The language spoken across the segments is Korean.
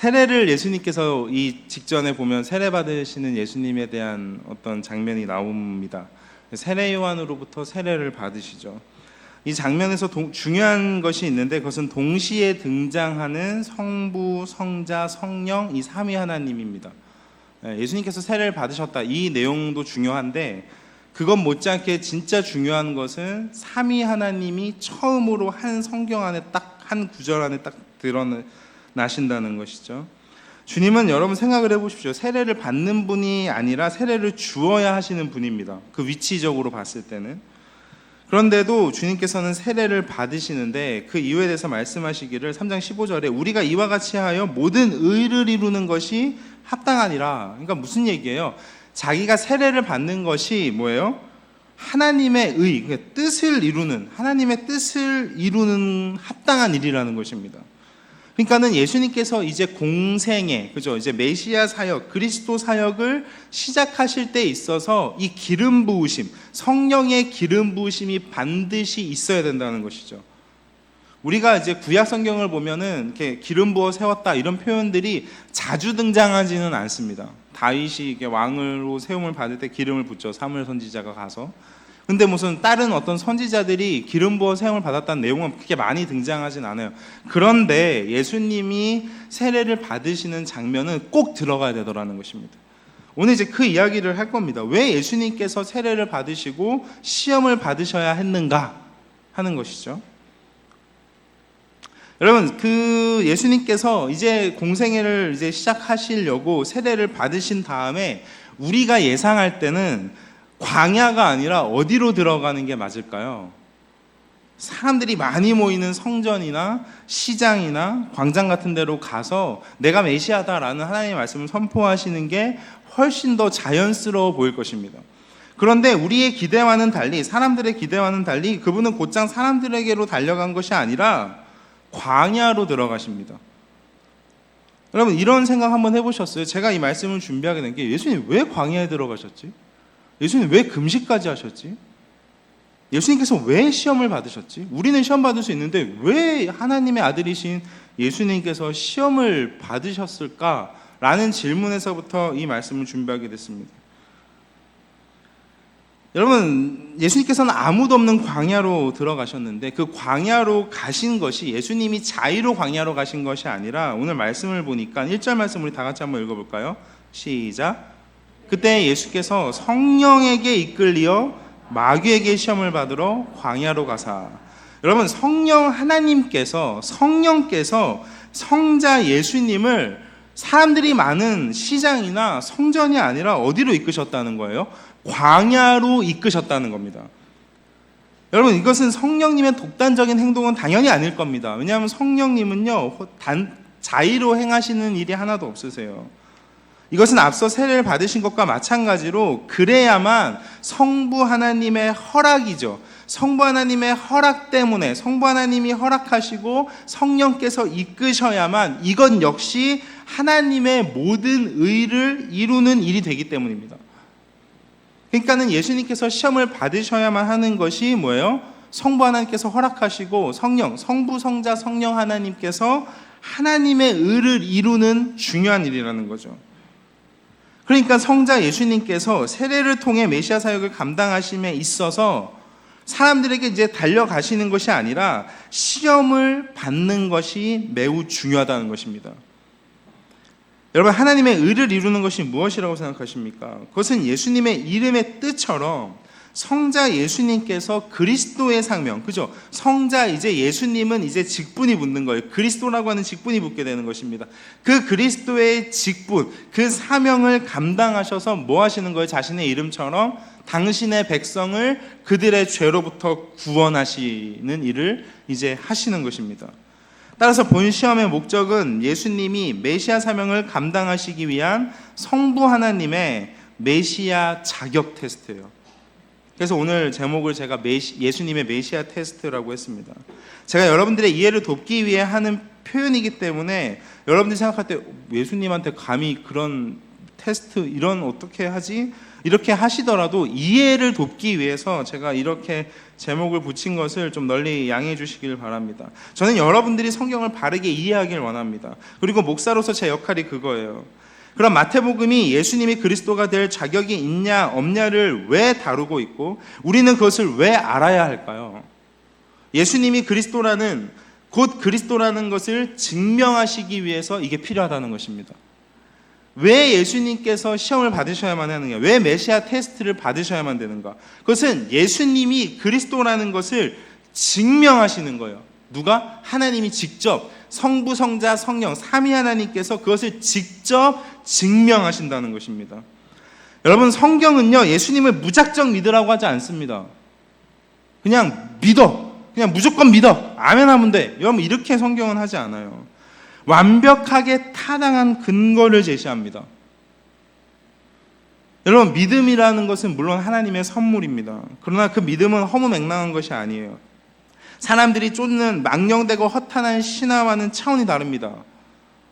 세례를 예수님께서 이 직전에 보면 세례 받으시는 예수님에 대한 어떤 장면이 나옵니다. 세례 요한으로부터 세례를 받으시죠. 이 장면에서 중요한 것이 있는데 그것은 동시에 등장하는 성부, 성자, 성령 이 삼위 하나님입니다. 예수님께서 세례를 받으셨다 이 내용도 중요한데 그것 못지않게 진짜 중요한 것은 삼위 하나님이 처음으로 한 성경 안에 딱 한 구절 안에 딱 드러나신다는 것이죠. 주님은 여러분 생각을 해보십시오. 세례를 받는 분이 아니라 세례를 주어야 하시는 분입니다. 그 위치적으로 봤을 때는. 그런데도 주님께서는 세례를 받으시는데 그 이유에 대해서 말씀하시기를 3장 15절에 우리가 이와 같이 하여 모든 의를 이루는 것이 합당하니라. 그러니까 무슨 얘기예요? 자기가 세례를 받는 것이 뭐예요? 하나님의 의, 그러니까 뜻을 이루는, 하나님의 뜻을 이루는 합당한 일이라는 것입니다. 그러니까는 예수님께서 이제 공생애, 그죠? 이제 메시아 사역, 그리스도 사역을 시작하실 때 있어서 이 기름 부으심, 성령의 기름 부으심이 반드시 있어야 된다는 것이죠. 우리가 이제 구약 성경을 보면은 이렇게 기름 부어 세웠다 이런 표현들이 자주 등장하지는 않습니다. 다윗이 이게 왕으로 세움을 받을 때 기름을 붓죠. 사무엘 선지자가 가서. 근데 무슨 다른 어떤 선지자들이 기름 부어 세움을 받았다는 내용은 그렇게 많이 등장하진 않아요. 그런데 예수님이 세례를 받으시는 장면은 꼭 들어가야 되더라는 것입니다. 오늘 이제 그 이야기를 할 겁니다. 왜 예수님께서 세례를 받으시고 시험을 받으셔야 했는가 하는 것이죠. 여러분, 그 예수님께서 이제 공생애를 이제 시작하시려고 세례를 받으신 다음에 우리가 예상할 때는 광야가 아니라 어디로 들어가는 게 맞을까요? 사람들이 많이 모이는 성전이나 시장이나 광장 같은 데로 가서 내가 메시아다라는 하나님의 말씀을 선포하시는 게 훨씬 더 자연스러워 보일 것입니다. 그런데 우리의 기대와는 달리, 사람들의 기대와는 달리 그분은 곧장 사람들에게로 달려간 것이 아니라 광야로 들어가십니다. 여러분 이런 생각 한번 해보셨어요? 제가 이 말씀을 준비하게 된 게 예수님 왜 광야에 들어가셨지? 예수님 왜 금식까지 하셨지? 예수님께서 왜 시험을 받으셨지? 우리는 시험 받을 수 있는데 왜 하나님의 아들이신 예수님께서 시험을 받으셨을까라는 질문에서부터 이 말씀을 준비하게 됐습니다. 여러분 예수님께서는 아무도 없는 광야로 들어가셨는데 그 광야로 가신 것이 예수님이 자의로 광야로 가신 것이 아니라 오늘 말씀을 보니까 1절 말씀 우리 다 같이 한번 읽어볼까요? 시작. 그때 예수께서 성령에게 이끌리어 마귀에게 시험을 받으러 광야로 가사. 여러분 성령께서 성자 예수님을 사람들이 많은 시장이나 성전이 아니라 어디로 이끄셨다는 거예요? 광야로 이끄셨다는 겁니다. 여러분 이것은 성령님의 독단적인 행동은 당연히 아닐 겁니다. 왜냐하면 성령님은요 자의로 행하시는 일이 하나도 없으세요. 이것은 앞서 세례를 받으신 것과 마찬가지로 그래야만 성부 하나님의 허락이죠. 성부 하나님의 허락 때문에 성부 하나님이 허락하시고 성령께서 이끄셔야만 이것 역시 하나님의 모든 의를 이루는 일이 되기 때문입니다. 그러니까는 예수님께서 시험을 받으셔야만 하는 것이 뭐예요? 성부 하나님께서 허락하시고 성부, 성자, 성령 하나님께서 하나님의 의를 이루는 중요한 일이라는 거죠. 그러니까 성자 예수님께서 세례를 통해 메시아 사역을 감당하심에 있어서 사람들에게 이제 달려가시는 것이 아니라 시험을 받는 것이 매우 중요하다는 것입니다. 여러분 하나님의 의를 이루는 것이 무엇이라고 생각하십니까? 그것은 예수님의 이름의 뜻처럼 성자 예수님께서 그리스도의 상명, 그죠? 성자 이제 예수님은 이제 직분이 붙는 거예요. 그리스도라고 하는 직분이 붙게 되는 것입니다. 그 그리스도의 직분, 그 사명을 감당하셔서 뭐 하시는 거예요? 자신의 이름처럼 당신의 백성을 그들의 죄로부터 구원하시는 일을 이제 하시는 것입니다. 따라서 본 시험의 목적은 예수님이 메시아 사명을 감당하시기 위한 성부 하나님의 메시아 자격 테스트예요. 그래서 오늘 제목을 제가 예수님의 메시아 테스트라고 했습니다. 제가 여러분들의 이해를 돕기 위해 하는 표현이기 때문에 여러분들이 생각할 때 예수님한테 감히 그런 테스트 이런 어떻게 하지? 이렇게 하시더라도 이해를 돕기 위해서 제가 이렇게 제목을 붙인 것을 좀 널리 양해해 주시길 바랍니다. 저는 여러분들이 성경을 바르게 이해하길 원합니다. 그리고 목사로서 제 역할이 그거예요. 그럼 마태복음이 예수님이 그리스도가 될 자격이 있냐 없냐를 왜 다루고 있고 우리는 그것을 왜 알아야 할까요? 예수님이 그리스도라는 곧 그리스도라는 것을 증명하시기 위해서 이게 필요하다는 것입니다. 왜 예수님께서 시험을 받으셔야만 하느냐? 왜 메시아 테스트를 받으셔야만 되는가? 그것은 예수님이 그리스도라는 것을 증명하시는 거예요. 누가? 하나님이 직접 성부, 성자, 성령 삼위 하나님께서 그것을 직접 증명하신다는 것입니다. 여러분, 성경은요 예수님을 무작정 믿으라고 하지 않습니다. 그냥 믿어. 그냥 무조건 믿어. 아멘 하면 돼. 여러분, 이렇게 성경은 하지 않아요. 완벽하게 타당한 근거를 제시합니다. 여러분, 믿음이라는 것은 물론 하나님의 선물입니다. 그러나 그 믿음은 허무맹랑한 것이 아니에요. 사람들이 쫓는 망령되고 허탄한 신화와는 차원이 다릅니다.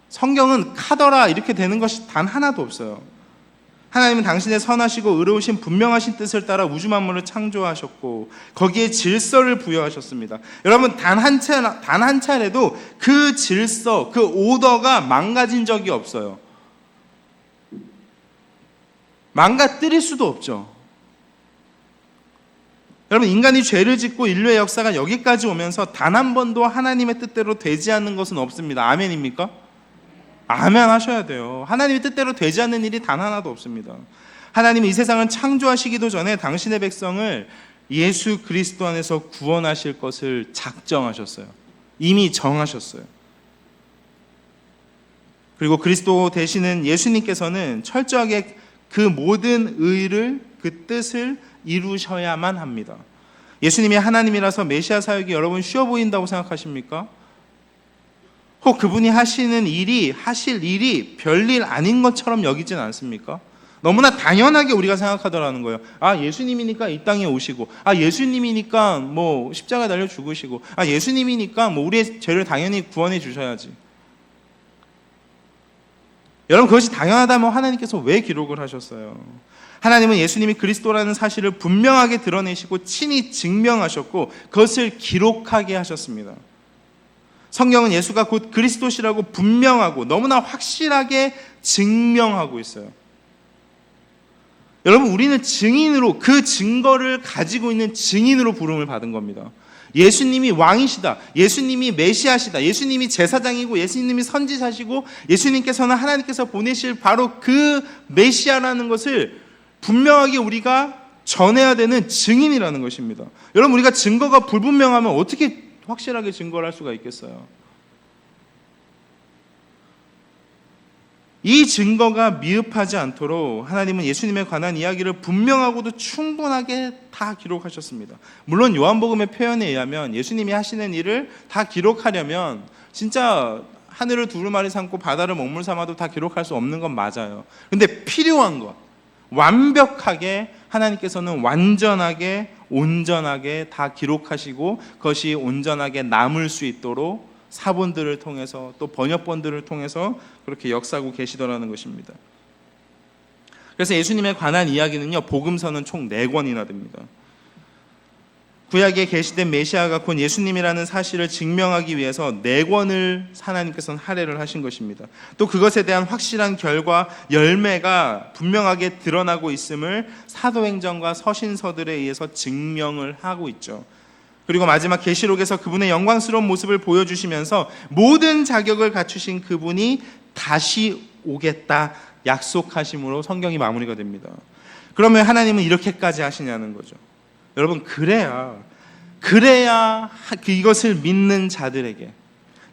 성경은 카더라 이렇게 되는 것이 단 하나도 없어요. 하나님은 당신의 선하시고 의로우신 분명하신 뜻을 따라 우주 만물을 창조하셨고 거기에 질서를 부여하셨습니다. 여러분, 단 한 차례도 그 질서, 그 오더가 망가진 적이 없어요. 망가뜨릴 수도 없죠. 여러분, 인간이 죄를 짓고 인류의 역사가 여기까지 오면서 단 한 번도 하나님의 뜻대로 되지 않는 것은 없습니다. 아멘입니까? 아멘 하셔야 돼요. 하나님의 뜻대로 되지 않는 일이 단 하나도 없습니다. 하나님은 이 세상을 창조하시기도 전에 당신의 백성을 예수 그리스도 안에서 구원하실 것을 작정하셨어요. 이미 정하셨어요. 그리고 그리스도 되시는 예수님께서는 철저하게 그 모든 의를, 그 뜻을 이루셔야만 합니다. 예수님이 하나님이라서 메시아 사역이 여러분 쉬워 보인다고 생각하십니까? 혹 그분이 하실 일이 별일 아닌 것처럼 여기진 않습니까? 너무나 당연하게 우리가 생각하더라는 거예요. 아, 예수님이니까 이 땅에 오시고, 아, 예수님이니까 뭐 십자가 달려 죽으시고, 아, 예수님이니까 뭐 우리의 죄를 당연히 구원해 주셔야지. 여러분, 그것이 당연하다면 하나님께서 왜 기록을 하셨어요? 하나님은 예수님이 그리스도라는 사실을 분명하게 드러내시고 친히 증명하셨고 그것을 기록하게 하셨습니다. 성경은 예수가 곧 그리스도시라고 분명하고 너무나 확실하게 증명하고 있어요. 여러분, 우리는 증인으로, 그 증거를 가지고 있는 증인으로 부름을 받은 겁니다. 예수님이 왕이시다, 예수님이 메시아시다, 예수님이 제사장이고 예수님이 선지자시고 예수님께서는 하나님께서 보내실 바로 그 메시아라는 것을 분명하게 우리가 전해야 되는 증인이라는 것입니다. 여러분, 우리가 증거가 불분명하면 어떻게 확실하게 증거를 할 수가 있겠어요? 이 증거가 미흡하지 않도록 하나님은 예수님에 관한 이야기를 분명하고도 충분하게 다 기록하셨습니다. 물론 요한복음의 표현에 의하면 예수님이 하시는 일을 다 기록하려면 진짜 하늘을 두루마리 삼고 바다를 먹물 삼아도 다 기록할 수 없는 건 맞아요. 근데 필요한 것, 완벽하게 하나님께서는 완전하게 온전하게 다 기록하시고 그것이 온전하게 남을 수 있도록 사본들을 통해서 또 번역본들을 통해서 그렇게 역사하고 계시더라는 것입니다. 그래서 예수님에 관한 이야기는요, 복음서는 총 4권이나 됩니다. 구약에 계시된 메시아가 곧 예수님이라는 사실을 증명하기 위해서 4권을 하나님께서는 할애를 하신 것입니다. 또 그것에 대한 확실한 결과, 열매가 분명하게 드러나고 있음을 사도행전과 서신서들에 의해서 증명을 하고 있죠. 그리고 마지막 계시록에서 그분의 영광스러운 모습을 보여주시면서 모든 자격을 갖추신 그분이 다시 오겠다 약속하심으로 성경이 마무리가 됩니다. 그러면 하나님은 이렇게까지 하시냐는 거죠. 여러분, 그래야 이것을 믿는 자들에게,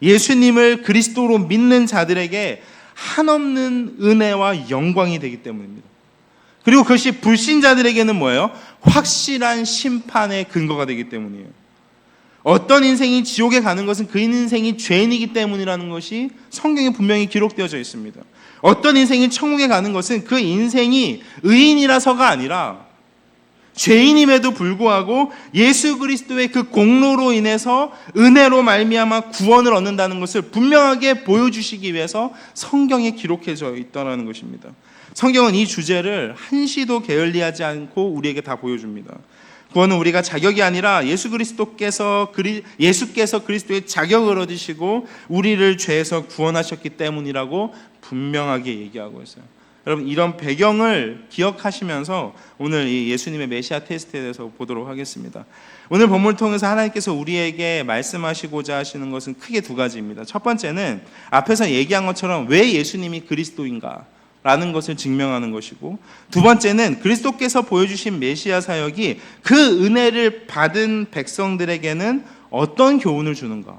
예수님을 그리스도로 믿는 자들에게 한없는 은혜와 영광이 되기 때문입니다. 그리고 그것이 불신자들에게는 뭐예요? 확실한 심판의 근거가 되기 때문이에요. 어떤 인생이 지옥에 가는 것은 그 인생이 죄인이기 때문이라는 것이 성경에 분명히 기록되어져 있습니다. 어떤 인생이 천국에 가는 것은 그 인생이 의인이라서가 아니라 죄인임에도 불구하고 예수 그리스도의 그 공로로 인해서 은혜로 말미암아 구원을 얻는다는 것을 분명하게 보여주시기 위해서 성경에 기록해져 있다는 것입니다. 성경은 이 주제를 한시도 게을리하지 않고 우리에게 다 보여줍니다. 구원은 우리가 자격이 아니라 예수께서 그리스도의 자격을 얻으시고 우리를 죄에서 구원하셨기 때문이라고 분명하게 얘기하고 있어요. 여러분, 이런 배경을 기억하시면서 오늘 이 예수님의 메시아 테스트에 대해서 보도록 하겠습니다. 오늘 본문을 통해서 하나님께서 우리에게 말씀하시고자 하시는 것은 크게 두 가지입니다. 첫 번째는 앞에서 얘기한 것처럼 왜 예수님이 그리스도인가 라는 것을 증명하는 것이고, 두 번째는 그리스도께서 보여주신 메시아 사역이 그 은혜를 받은 백성들에게는 어떤 교훈을 주는가.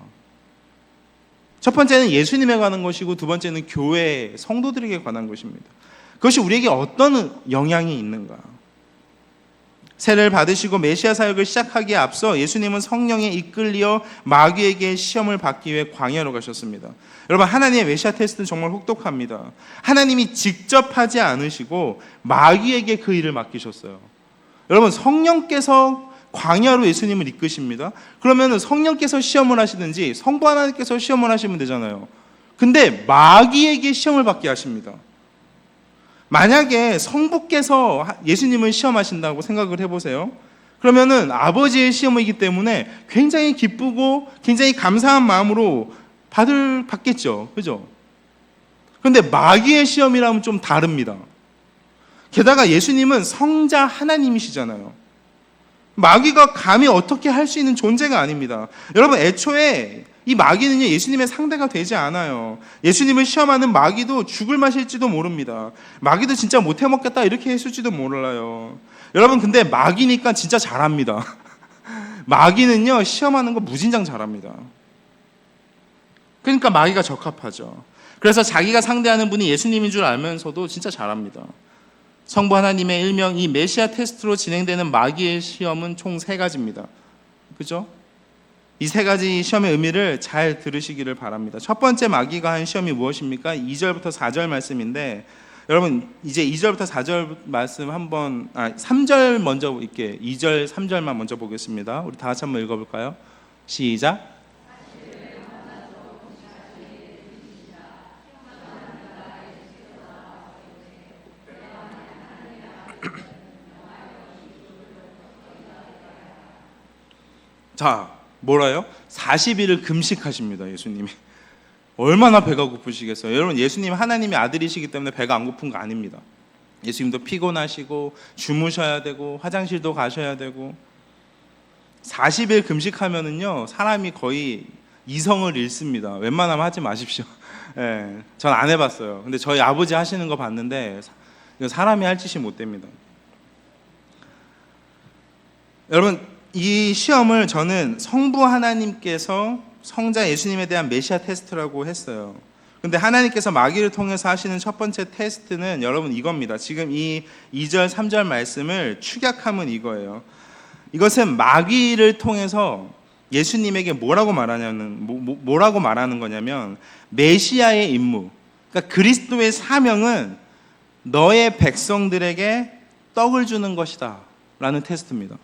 첫 번째는 예수님에 관한 것이고, 두 번째는 교회 성도들에게 관한 것입니다. 그것이 우리에게 어떤 영향이 있는가. 세례를 받으시고 메시아 사역을 시작하기에 앞서 예수님은 성령에 이끌려 마귀에게 시험을 받기 위해 광야로 가셨습니다. 여러분, 하나님의 메시아 테스트는 정말 혹독합니다. 하나님이 직접 하지 않으시고 마귀에게 그 일을 맡기셨어요. 여러분, 성령께서 광야로 예수님을 이끄십니다. 그러면 성령께서 시험을 하시든지 성부 하나님께서 시험을 하시면 되잖아요. 근데 마귀에게 시험을 받게 하십니다. 만약에 성부께서 예수님을 시험하신다고 생각을 해보세요. 그러면은 아버지의 시험이기 때문에 굉장히 기쁘고 굉장히 감사한 마음으로 받겠죠. 그죠? 그런데 마귀의 시험이라면 좀 다릅니다. 게다가 예수님은 성자 하나님이시잖아요. 마귀가 감히 어떻게 할 수 있는 존재가 아닙니다. 여러분, 애초에 이 마귀는요, 예수님의 상대가 되지 않아요. 예수님을 시험하는 마귀도 죽을 맛일지도 모릅니다. 마귀도 진짜 못해 먹겠다 이렇게 했을지도 몰라요. 여러분, 근데 마귀니까 진짜 잘합니다. 마귀는요, 시험하는 거 무진장 잘합니다. 그러니까 마귀가 적합하죠. 그래서 자기가 상대하는 분이 예수님인 줄 알면서도 진짜 잘합니다. 성부 하나님의 일명 이 메시아 테스트로 진행되는 마귀의 시험은 총 3가지입니다. 그죠? 이 3가지 시험의 의미를 잘 들으시기를 바랍니다. 첫 번째 마귀가 한 시험이 무엇입니까? 2절부터 4절 말씀인데, 여러분 이제 2절부터 4절 말씀 3절 먼저 이렇게 2절 3절만 먼저 보겠습니다. 우리 다 같이 한번 읽어볼까요? 시작. 자, 뭐라요? 40일을 금식하십니다. 예수님이. 얼마나 배가 고프시겠어요. 여러분, 예수님 하나님의 아들이시기 때문에 배가 안 고픈 거 아닙니다. 예수님도 피곤하시고 주무셔야 되고 화장실도 가셔야 되고. 40일 금식하면은요, 사람이 거의 이성을 잃습니다. 웬만하면 하지 마십시오. 예, 전 안 해봤어요. 근데 저희 아버지 하시는 거 봤는데 사람이 할 짓이 못 됩니다. 여러분, 이 시험을 저는 성부 하나님께서 성자 예수님에 대한 메시아 테스트라고 했어요. 근데 하나님께서 마귀를 통해서 하시는 첫 번째 테스트는 여러분 이겁니다. 지금 이 2절 3절 말씀을 축약하면 이거예요. 이것은 마귀를 통해서 예수님에게 뭐라고 말하는 거냐면, 메시아의 임무, 그러니까 그리스도의 사명은 너의 백성들에게 떡을 주는 것이다 라는 테스트입니다.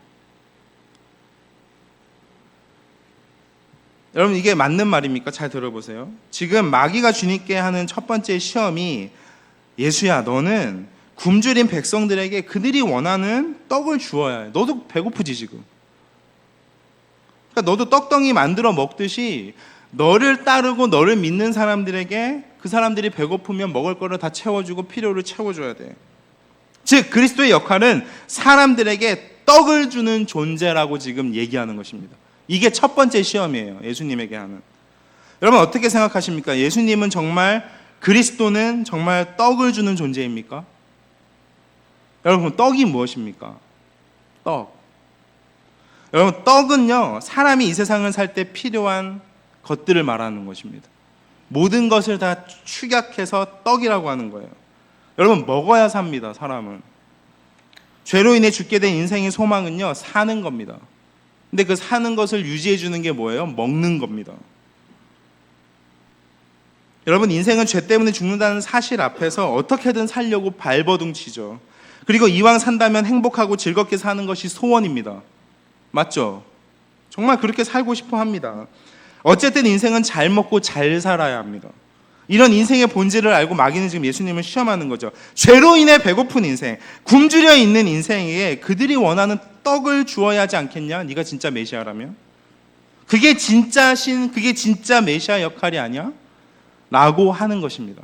여러분, 이게 맞는 말입니까? 잘 들어보세요. 지금 마귀가 주님께 하는 첫 번째 시험이, 예수야, 너는 굶주린 백성들에게 그들이 원하는 떡을 주어야 해. 너도 배고프지 지금. 그러니까 너도 떡덩이 만들어 먹듯이 너를 따르고 너를 믿는 사람들에게 그 사람들이 배고프면 먹을 거를 다 채워주고 필요를 채워줘야 돼. 즉 그리스도의 역할은 사람들에게 떡을 주는 존재라고 지금 얘기하는 것입니다. 이게 첫 번째 시험이에요. 예수님에게 하는. 여러분, 어떻게 생각하십니까? 예수님은 정말, 그리스도는 정말 떡을 주는 존재입니까? 여러분, 떡이 무엇입니까? 떡. 여러분, 떡은요, 사람이 이 세상을 살 때 필요한 것들을 말하는 것입니다. 모든 것을 다 축약해서 떡이라고 하는 거예요. 여러분, 먹어야 삽니다. 사람은. 죄로 인해 죽게 된 인생의 소망은요, 사는 겁니다. 근데 그 사는 것을 유지해 주는 게 뭐예요? 먹는 겁니다. 여러분, 인생은 죄 때문에 죽는다는 사실 앞에서 어떻게든 살려고 발버둥치죠. 그리고 이왕 산다면 행복하고 즐겁게 사는 것이 소원입니다. 맞죠? 정말 그렇게 살고 싶어 합니다. 어쨌든 인생은 잘 먹고 잘 살아야 합니다. 이런 인생의 본질을 알고 마귀는 지금 예수님을 시험하는 거죠. 죄로 인해 배고픈 인생, 굶주려 있는 인생에 그들이 원하는 떡을 주어야 하지 않겠냐? 네가 진짜 메시아라면? 그게 진짜 그게 진짜 메시아 역할이 아니야? 라고 하는 것입니다.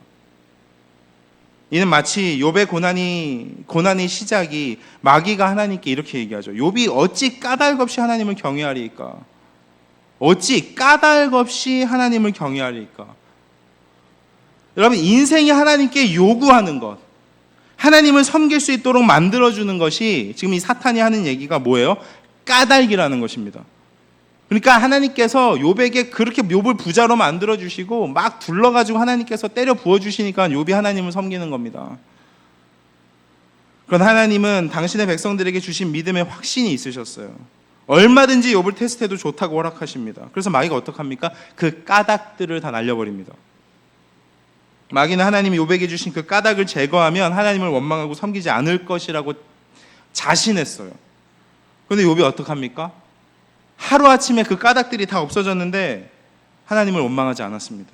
이는 마치 욥의 고난의 시작이 마귀가 하나님께 이렇게 얘기하죠. 욥이 어찌 까닭 없이 하나님을 경외하리이까? 어찌 까닭 없이 하나님을 경외하리이까? 여러분, 인생이 하나님께 요구하는 것, 하나님을 섬길 수 있도록 만들어주는 것이 지금 이 사탄이 하는 얘기가 뭐예요? 까닭이라는 것입니다. 그러니까 하나님께서 욥에게 그렇게 욥을 부자로 만들어주시고 막 둘러가지고 하나님께서 때려 부어주시니까 욥이 하나님을 섬기는 겁니다. 그런 하나님은 당신의 백성들에게 주신 믿음에 확신이 있으셨어요. 얼마든지 욥을 테스트해도 좋다고 허락하십니다. 그래서 마귀가 어떡합니까? 그 까닭들을 다 날려버립니다. 마귀는 하나님이 욥에게 주신 그 까닭을 제거하면 하나님을 원망하고 섬기지 않을 것이라고 자신했어요. 그런데 욥이 어떡합니까? 하루아침에 그 까닭들이 다 없어졌는데 하나님을 원망하지 않았습니다.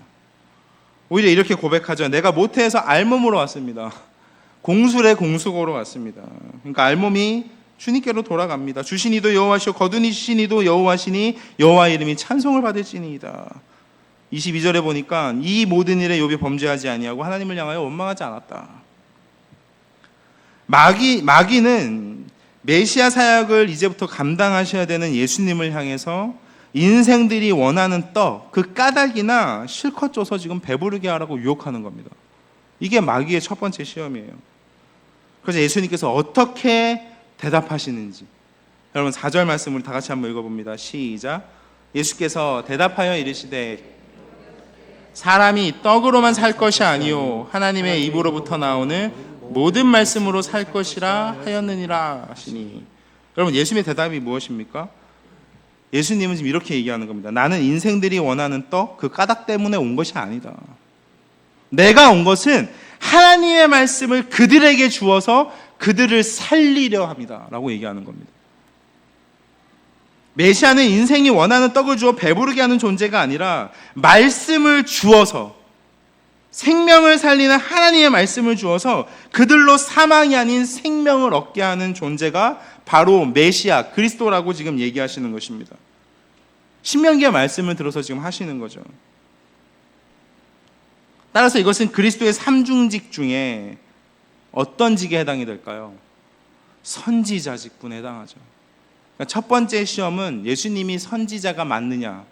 오히려 이렇게 고백하죠. 내가 모태에서 알몸으로 왔습니다. 공술의 공수고로 왔습니다. 그러니까 알몸이 주님께로 돌아갑니다. 주신 이도 여호와시오 거두니 주신 이도 여호와시니 여호와 이름이 찬송을 받을지니이다. 22절에 보니까 이 모든 일에 욥이 범죄하지 아니하고 하나님을 향하여 원망하지 않았다. 마귀는 메시아 사역을 이제부터 감당하셔야 되는 예수님을 향해서 인생들이 원하는 떡, 그 까닭이나 실컷 줘서 지금 배부르게 하라고 유혹하는 겁니다. 이게 마귀의 첫 번째 시험이에요. 그래서 예수님께서 어떻게 대답하시는지 여러분 4절 말씀을 다 같이 한번 읽어봅니다. 시작. 예수께서 대답하여 이르시되 사람이 떡으로만 살 것이 아니요 하나님의 입으로부터 나오는 모든 말씀으로 살 것이라 하였느니라 하시니. 여러분 예수님의 대답이 무엇입니까? 예수님은 지금 이렇게 얘기하는 겁니다. 나는 인생들이 원하는 떡, 그 까닭 때문에 온 것이 아니다. 내가 온 것은 하나님의 말씀을 그들에게 주어서 그들을 살리려 합니다 라고 얘기하는 겁니다. 메시아는 인생이 원하는 떡을 주어 배부르게 하는 존재가 아니라 말씀을 주어서 생명을 살리는 하나님의 말씀을 주어서 그들로 사망이 아닌 생명을 얻게 하는 존재가 바로 메시아, 그리스도라고 지금 얘기하시는 것입니다. 신명기의 말씀을 들어서 지금 하시는 거죠. 따라서 이것은 그리스도의 삼중직 중에 어떤 직에 해당이 될까요? 선지자 직분에 해당하죠. 그러니까 첫 번째 시험은 예수님이 선지자가 맞느냐,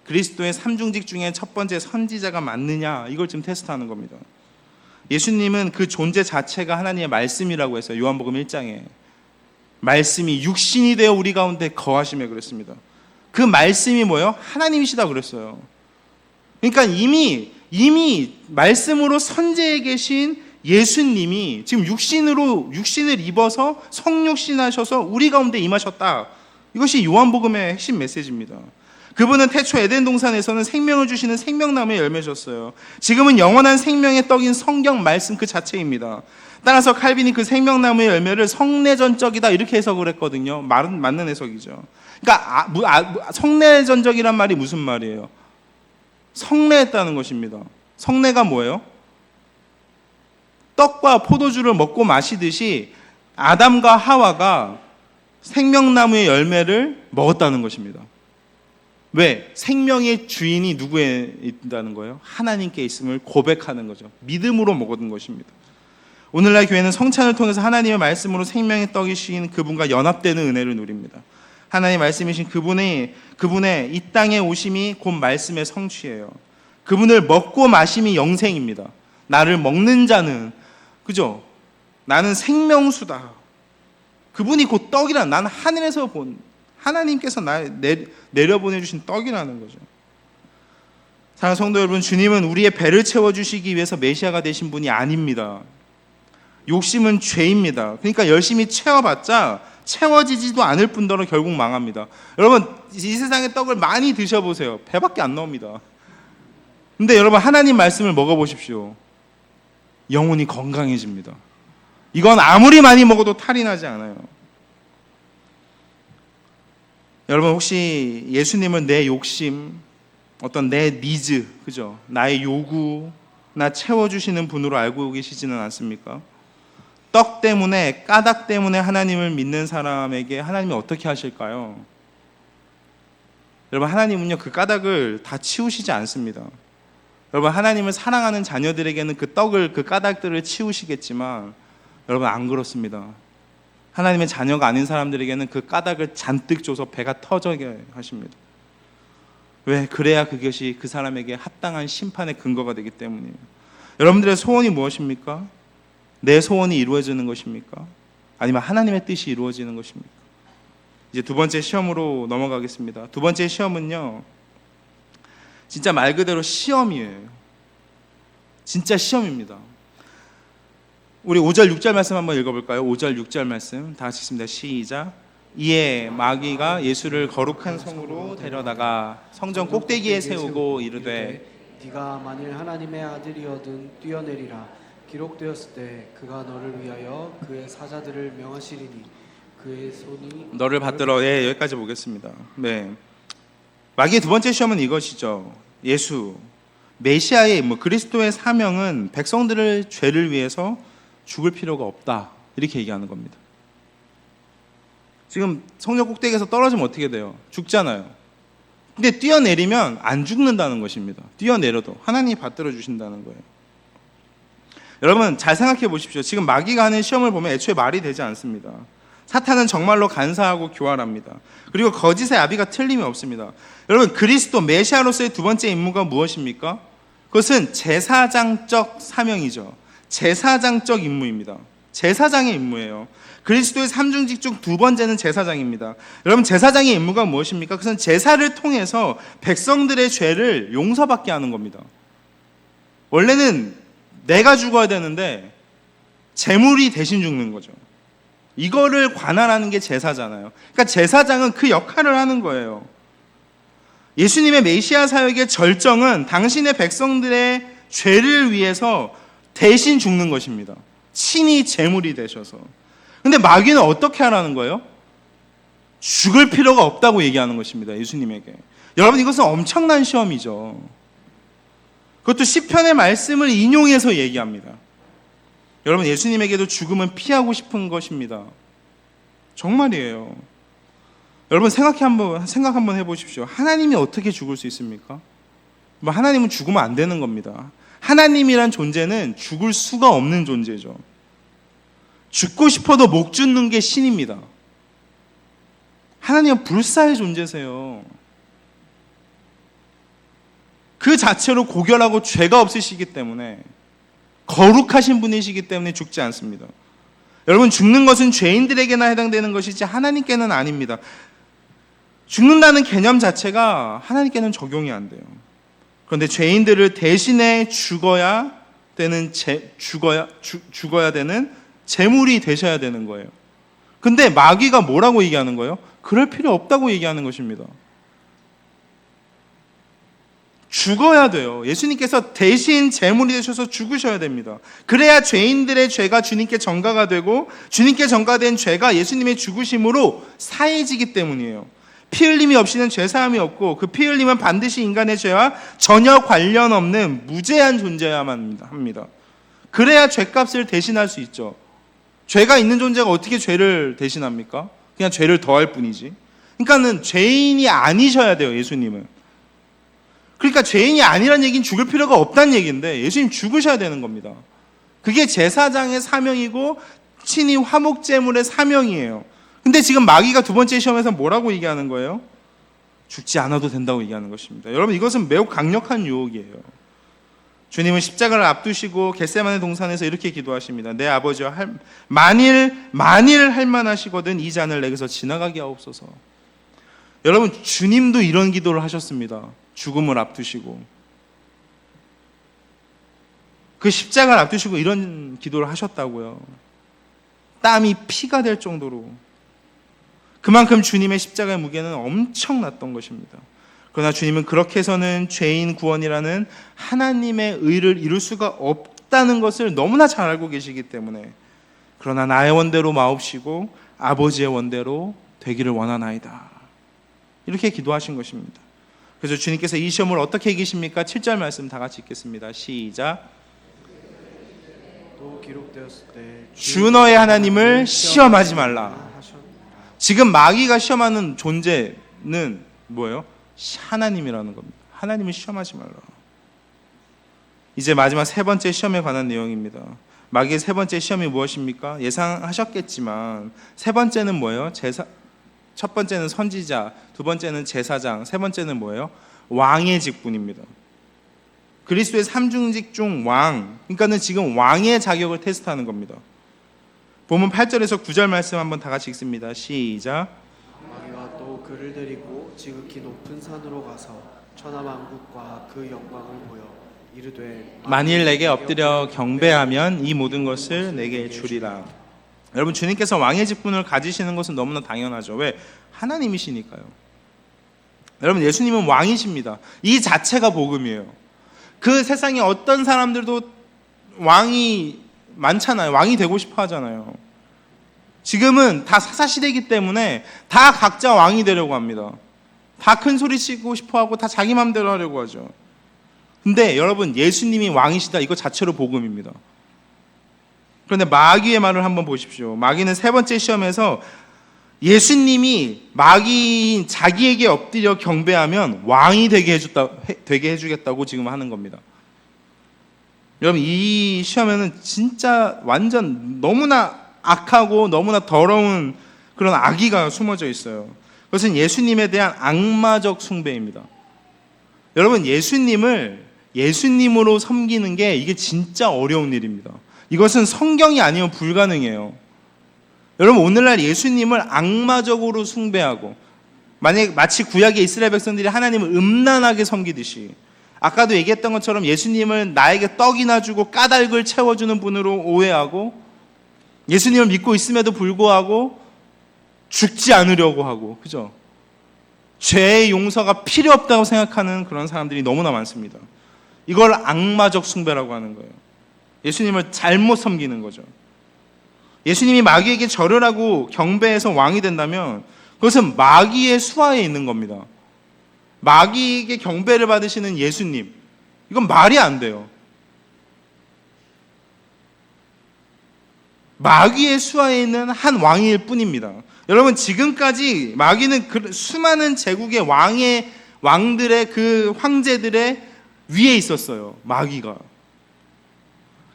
그리스도의 삼중직 중에 첫 번째 선지자가 맞느냐, 이걸 지금 테스트하는 겁니다. 예수님은 그 존재 자체가 하나님의 말씀이라고 했어요. 요한복음 1장에 말씀이 육신이 되어 우리 가운데 거하시며 그랬습니다. 그 말씀이 뭐예요? 하나님이시다 그랬어요. 그러니까 이미 말씀으로 선지에 계신 예수님이 지금 육신을 입어서 성육신하셔서 우리 가운데 임하셨다. 이것이 요한복음의 핵심 메시지입니다. 그분은 태초 에덴 동산에서는 생명을 주시는 생명나무의 열매셨어요. 지금은 영원한 생명의 떡인 성경 말씀 그 자체입니다. 따라서 칼빈이 그 생명나무의 열매를 성내전적이다 이렇게 해석을 했거든요. 맞는 해석이죠. 그러니까 성내전적이란 말이 무슨 말이에요? 성내했다는 것입니다. 성내가 뭐예요? 떡과 포도주를 먹고 마시듯이 아담과 하와가 생명나무의 열매를 먹었다는 것입니다. 왜? 생명의 주인이 누구에 있다는 거예요? 하나님께 있음을 고백하는 거죠. 믿음으로 먹은 것입니다. 오늘날 교회는 성찬을 통해서 하나님의 말씀으로 생명의 떡이신 그분과 연합되는 은혜를 누립니다. 하나님의 말씀이신 그분의 이 땅에 오심이 곧 말씀의 성취예요. 그분을 먹고 마심이 영생입니다. 나를 먹는 자는, 그죠? 나는 생명수다. 그분이 곧 떡이라. 나는 하늘에서 본 하나님께서 나를 내려보내주신 떡이라는 거죠. 사랑하는 성도 여러분, 주님은 우리의 배를 채워주시기 위해서 메시아가 되신 분이 아닙니다. 욕심은 죄입니다. 그러니까 열심히 채워봤자 채워지지도 않을 뿐더러 결국 망합니다. 여러분, 이 세상의 떡을 많이 드셔보세요. 배밖에 안 나옵니다. 근데 여러분, 하나님 말씀을 먹어보십시오. 영혼이 건강해집니다. 이건 아무리 많이 먹어도 탈이 나지 않아요. 여러분, 혹시 예수님을 내 욕심, 어떤 내 니즈, 그죠? 나의 요구, 나 채워주시는 분으로 알고 계시지는 않습니까? 떡 때문에, 까닭 때문에 하나님을 믿는 사람에게 하나님이 어떻게 하실까요? 여러분, 하나님은요, 그 까닭을 다 치우시지 않습니다. 여러분, 하나님을 사랑하는 자녀들에게는 그 떡을, 그 까닭들을 치우시겠지만, 여러분, 안 그렇습니다. 하나님의 자녀가 아닌 사람들에게는 그 까닭을 잔뜩 줘서 배가 터지게 하십니다. 왜? 그래야 그것이 그 사람에게 합당한 심판의 근거가 되기 때문이에요. 여러분들의 소원이 무엇입니까? 내 소원이 이루어지는 것입니까? 아니면 하나님의 뜻이 이루어지는 것입니까? 이제 두 번째 시험으로 넘어가겠습니다. 두 번째 시험은요, 진짜 말 그대로 시험이에요. 진짜 시험입니다. 우리 5절 6절 말씀 한번 읽어볼까요? 5절 6절 말씀 다 같이 읽습니다. 시작. 이에 마귀가 예수를 거룩한 성으로 데려다가 성전 꼭대기에 세우고 이르되 네가 만일 하나님의 아들이거든 뛰어내리라. 기록되었을 때 그가 너를 위하여 그의 사자들을 명하시리니 그의 손이 너를 받들어. 예, 여기까지 보겠습니다. 네. 마귀의 두 번째 시험은 이것이죠. 예수 메시아의 임무, 그리스도의 사명은 백성들의 죄를 위해서 죽을 필요가 없다, 이렇게 얘기하는 겁니다. 지금 성전 꼭대기에서 떨어지면 어떻게 돼요? 죽잖아요. 근데 뛰어내리면 안 죽는다는 것입니다. 뛰어내려도 하나님이 받들어 주신다는 거예요. 여러분, 잘 생각해 보십시오. 지금 마귀가 하는 시험을 보면 애초에 말이 되지 않습니다. 사탄은 정말로 간사하고 교활합니다. 그리고 거짓의 아비가 틀림이 없습니다. 여러분, 그리스도 메시아로서의 두 번째 임무가 무엇입니까? 그것은 제사장적 사명이죠. 제사장적 임무입니다. 제사장의 임무예요. 그리스도의 삼중직 중 두 번째는 제사장입니다. 여러분, 제사장의 임무가 무엇입니까? 그것은 제사를 통해서 백성들의 죄를 용서받게 하는 겁니다. 원래는 내가 죽어야 되는데 제물이 대신 죽는 거죠. 이거를 관할하는 게 제사잖아요. 그러니까 제사장은 그 역할을 하는 거예요. 예수님의 메시아 사역의 절정은 당신의 백성들의 죄를 위해서 대신 죽는 것입니다. 친히 제물이 되셔서. 근데 마귀는 어떻게 하라는 거예요? 죽을 필요가 없다고 얘기하는 것입니다. 예수님에게. 여러분, 이것은 엄청난 시험이죠. 그것도 시편의 말씀을 인용해서 얘기합니다. 여러분, 예수님에게도 죽음은 피하고 싶은 것입니다. 정말이에요. 여러분, 생각 한번 해보십시오. 하나님이 어떻게 죽을 수 있습니까? 하나님은 죽으면 안 되는 겁니다. 하나님이란 존재는 죽을 수가 없는 존재죠. 죽고 싶어도 못 죽는 게 신입니다. 하나님은 불사의 존재세요. 그 자체로 고결하고 죄가 없으시기 때문에, 거룩하신 분이시기 때문에 죽지 않습니다. 여러분, 죽는 것은 죄인들에게나 해당되는 것이지 하나님께는 아닙니다. 죽는다는 개념 자체가 하나님께는 적용이 안 돼요. 그런데 죄인들을 대신해 죽어야 되는 제물이 되셔야 되는 거예요. 근데 마귀가 뭐라고 얘기하는 거예요? 그럴 필요 없다고 얘기하는 것입니다. 죽어야 돼요. 예수님께서 대신 제물이 되셔서 죽으셔야 됩니다. 그래야 죄인들의 죄가 주님께 전가가 되고, 주님께 전가된 죄가 예수님의 죽으심으로 사해지기 때문이에요. 피 흘림이 없이는 죄사함이 없고, 그 피 흘림은 반드시 인간의 죄와 전혀 관련 없는 무죄한 존재야만 합니다. 그래야 죄값을 대신할 수 있죠. 죄가 있는 존재가 어떻게 죄를 대신합니까? 그냥 죄를 더할 뿐이지. 그러니까는 죄인이 아니셔야 돼요, 예수님은. 그러니까 죄인이 아니란 얘기는 죽을 필요가 없다는 얘기인데, 예수님 죽으셔야 되는 겁니다. 그게 제사장의 사명이고 친히 화목제물의 사명이에요. 근데 지금 마귀가 두 번째 시험에서 뭐라고 얘기하는 거예요? 죽지 않아도 된다고 얘기하는 것입니다. 여러분, 이것은 매우 강력한 유혹이에요. 주님은 십자가를 앞두시고 겟세마네 동산에서 이렇게 기도하십니다. 내 아버지여, 만일 할만하시거든 이 잔을 내게서 지나가게 하옵소서. 여러분, 주님도 이런 기도를 하셨습니다. 죽음을 앞두시고, 그 십자가를 앞두시고 이런 기도를 하셨다고요. 땀이 피가 될 정도로. 그만큼 주님의 십자가의 무게는 엄청났던 것입니다. 그러나 주님은 그렇게 해서는 죄인 구원이라는 하나님의 의를 이룰 수가 없다는 것을 너무나 잘 알고 계시기 때문에 그러나 나의 원대로 마옵시고 아버지의 원대로 되기를 원하나이다. 이렇게 기도하신 것입니다. 그래서 주님께서 이 시험을 어떻게 이기십니까? 7절 말씀 다 같이 읽겠습니다. 시작. 또 기록되었을 때 주 너의 하나님을 시험하지 말라. 하셨느니라. 지금 마귀가 시험하는 존재는 뭐예요? 하나님이라는 겁니다. 하나님을 시험하지 말라. 이제 마지막 세 번째 시험에 관한 내용입니다. 마귀의 세 번째 시험이 무엇입니까? 예상하셨겠지만 세 번째는 뭐예요? 첫 번째는 선지자, 두 번째는 제사장, 세 번째는 뭐예요? 왕의 직분입니다. 그리스도의 삼중직 중 왕, 그러니까는 지금 왕의 자격을 테스트하는 겁니다. 본문 8절에서 9절 말씀 한번 다 같이 읽습니다. 시작. 마귀가 또 그를 데리고 지극히 높은 산으로 가서 천하만국과 그 영광을 보여 이르되 만일 내게 엎드려 경배하면 이 모든 것을 내게 주리라. 여러분, 주님께서 왕의 직분을 가지시는 것은 너무나 당연하죠. 왜? 하나님이시니까요. 여러분, 예수님은 왕이십니다. 이 자체가 복음이에요. 그 세상에 어떤 사람들도 왕이 많잖아요. 왕이 되고 싶어 하잖아요. 지금은 다 사사시대이기 때문에 다 각자 왕이 되려고 합니다. 다 큰 소리 치고 싶어 하고 다 자기 마음대로 하려고 하죠. 근데 여러분, 예수님이 왕이시다, 이거 자체로 복음입니다. 그런데 마귀의 말을 한번 보십시오. 마귀는 세 번째 시험에서 예수님이 마귀인 자기에게 엎드려 경배하면 왕이 되게 해주겠다고 지금 하는 겁니다. 여러분, 이 시험에는 진짜 완전 너무나 악하고 너무나 더러운 그런 악의가 숨어져 있어요. 그것은 예수님에 대한 악마적 숭배입니다. 여러분, 예수님을 예수님으로 섬기는 게 이게 진짜 어려운 일입니다. 이것은 성경이 아니면 불가능해요. 여러분, 오늘날 예수님을 악마적으로 숭배하고 마치 구약의 이스라엘 백성들이 하나님을 음란하게 섬기듯이, 아까도 얘기했던 것처럼 예수님을 나에게 떡이나 주고 까닭을 채워주는 분으로 오해하고, 예수님을 믿고 있음에도 불구하고 죽지 않으려고 하고, 그죠? 죄의 용서가 필요 없다고 생각하는 그런 사람들이 너무나 많습니다. 이걸 악마적 숭배라고 하는 거예요. 예수님을 잘못 섬기는 거죠. 예수님이 마귀에게 절을 하고 경배해서 왕이 된다면 그것은 마귀의 수하에 있는 겁니다. 마귀에게 경배를 받으시는 예수님, 이건 말이 안 돼요. 마귀의 수하에 있는 한 왕일 뿐입니다. 여러분, 지금까지 마귀는 수많은 제국의 왕들의 그 황제들의 위에 있었어요. 마귀가.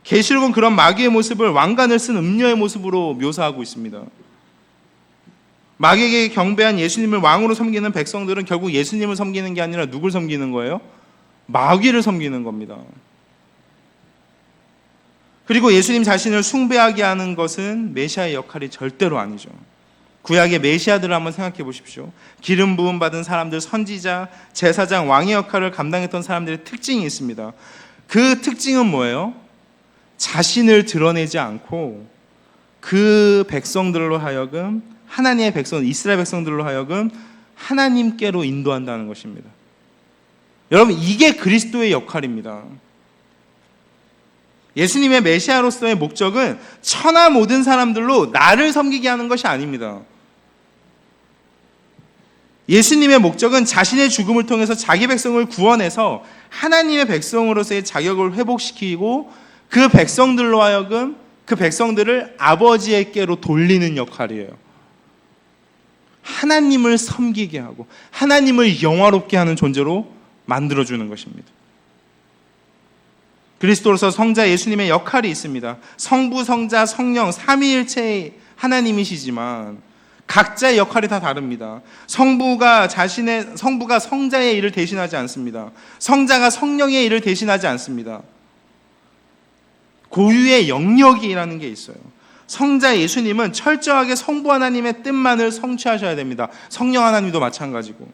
계시록은 그런 마귀의 모습을 왕관을 쓴 음녀의 모습으로 묘사하고 있습니다. 마귀에게 경배한 예수님을 왕으로 섬기는 백성들은 결국 예수님을 섬기는 게 아니라 누굴 섬기는 거예요? 마귀를 섬기는 겁니다. 그리고 예수님 자신을 숭배하게 하는 것은 메시아의 역할이 절대로 아니죠. 구약의 메시아들을 한번 생각해 보십시오. 기름 부음 받은 사람들, 선지자, 제사장, 왕의 역할을 감당했던 사람들의 특징이 있습니다. 그 특징은 뭐예요? 자신을 드러내지 않고 그 백성들로 하여금, 하나님의 백성, 이스라엘 백성들로 하여금 하나님께로 인도한다는 것입니다. 여러분, 이게 그리스도의 역할입니다. 예수님의 메시아로서의 목적은 천하 모든 사람들로 나를 섬기게 하는 것이 아닙니다. 예수님의 목적은 자신의 죽음을 통해서 자기 백성을 구원해서 하나님의 백성으로서의 자격을 회복시키고 그 백성들로 하여금 그 백성들을 아버지에게로 돌리는 역할이에요. 하나님을 섬기게 하고 하나님을 영화롭게 하는 존재로 만들어주는 것입니다. 그리스도로서 성자 예수님의 역할이 있습니다. 성부, 성자, 성령 삼위일체의 하나님이시지만 각자의 역할이 다 다릅니다. 성부가 성자의 일을 대신하지 않습니다. 성자가 성령의 일을 대신하지 않습니다. 고유의 영역이라는 게 있어요. 성자 예수님은 철저하게 성부 하나님의 뜻만을 성취하셔야 됩니다. 성령 하나님도 마찬가지고.